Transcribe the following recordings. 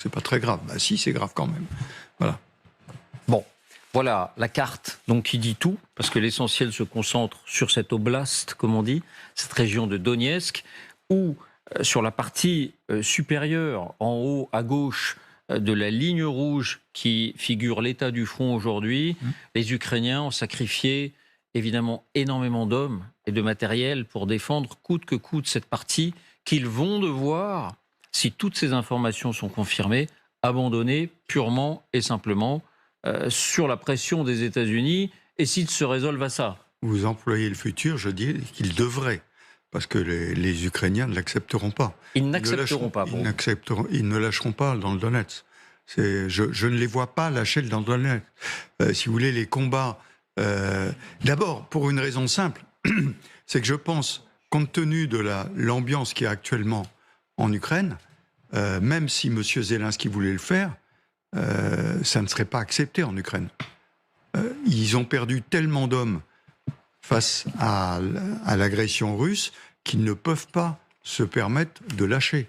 C'est pas très grave. Bah si, c'est grave quand même. Voilà. Bon, voilà la carte donc qui dit tout, parce que l'essentiel se concentre sur cette oblast, comme on dit, cette région de Donetsk, où sur la partie supérieure, en haut à gauche de la ligne rouge qui figure l'état du front aujourd'hui, les Ukrainiens ont sacrifié évidemment énormément d'hommes et de matériel pour défendre coûte que coûte cette partie qu'ils vont devoir, si toutes ces informations sont confirmées, abandonner purement et simplement sur la pression des États-Unis et s'ils se résolvent à ça. Vous employez le futur, je dis qu'ils devraient, parce que les Ukrainiens ne l'accepteront pas. Ils n'accepteront pas. Ils ne lâcheront pas dans le Donetsk. Je ne les vois pas lâcher dans le Donetsk. Si vous voulez, les combats... D'abord, pour une raison simple, c'est que je pense, compte tenu de l'ambiance qui est actuellement en Ukraine, même si M. Zelensky voulait le faire, ça ne serait pas accepté en Ukraine. Ils ont perdu tellement d'hommes face à l'agression russe qu'ils ne peuvent pas se permettre de lâcher.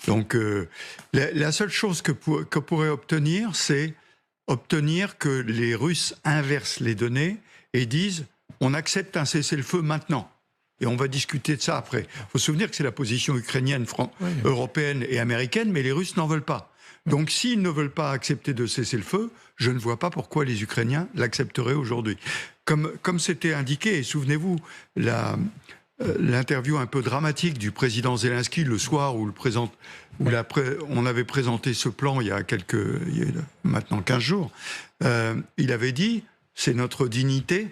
Donc la seule chose que pourrait obtenir, c'est obtenir que les Russes inversent les données et disent « on accepte un cessez-le-feu maintenant ». Et on va discuter de ça après. Il faut se souvenir que c'est la position ukrainienne, européenne et américaine, mais les Russes n'en veulent pas. Donc s'ils ne veulent pas accepter de cesser le feu, je ne vois pas pourquoi les Ukrainiens l'accepteraient aujourd'hui. Comme c'était indiqué, et souvenez-vous, l'interview un peu dramatique du président Zelensky le soir où on avait présenté ce plan il y a maintenant 15 jours, il avait dit « c'est notre dignité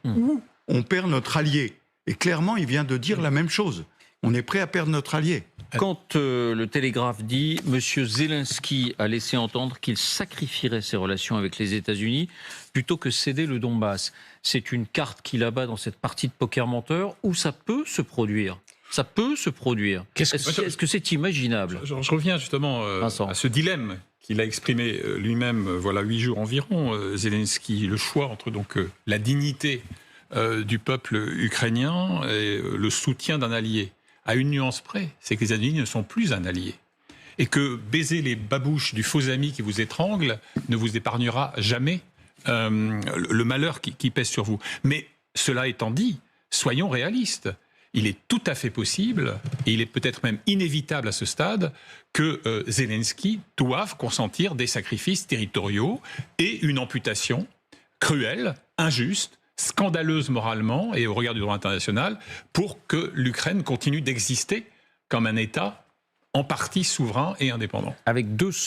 ou on perd notre allié ». Et clairement, il vient de dire la même chose. On est prêt à perdre notre allié. Quand le Télégraphe dit « M. Zelensky a laissé entendre qu'il sacrifierait ses relations avec les États-Unis plutôt que céder le Donbass », c'est une carte qu'il abat dans cette partie de poker menteur où ça peut se produire. Ça peut se produire. Est-ce que c'est imaginable? Je reviens justement à ce dilemme qu'il a exprimé lui-même voilà 8 jours environ, Zelensky, le choix entre donc la dignité du peuple ukrainien et le soutien d'un allié. À une nuance près, c'est que les États-Unis ne sont plus un allié. Et que baiser les babouches du faux ami qui vous étrangle ne vous épargnera jamais le malheur qui pèse sur vous. Mais cela étant dit, soyons réalistes. Il est tout à fait possible, et il est peut-être même inévitable à ce stade, que Zelensky doive consentir des sacrifices territoriaux et une amputation cruelle, injuste, scandaleuse moralement et au regard du droit international pour que l'Ukraine continue d'exister comme un État en partie souverain et indépendant. Avec 200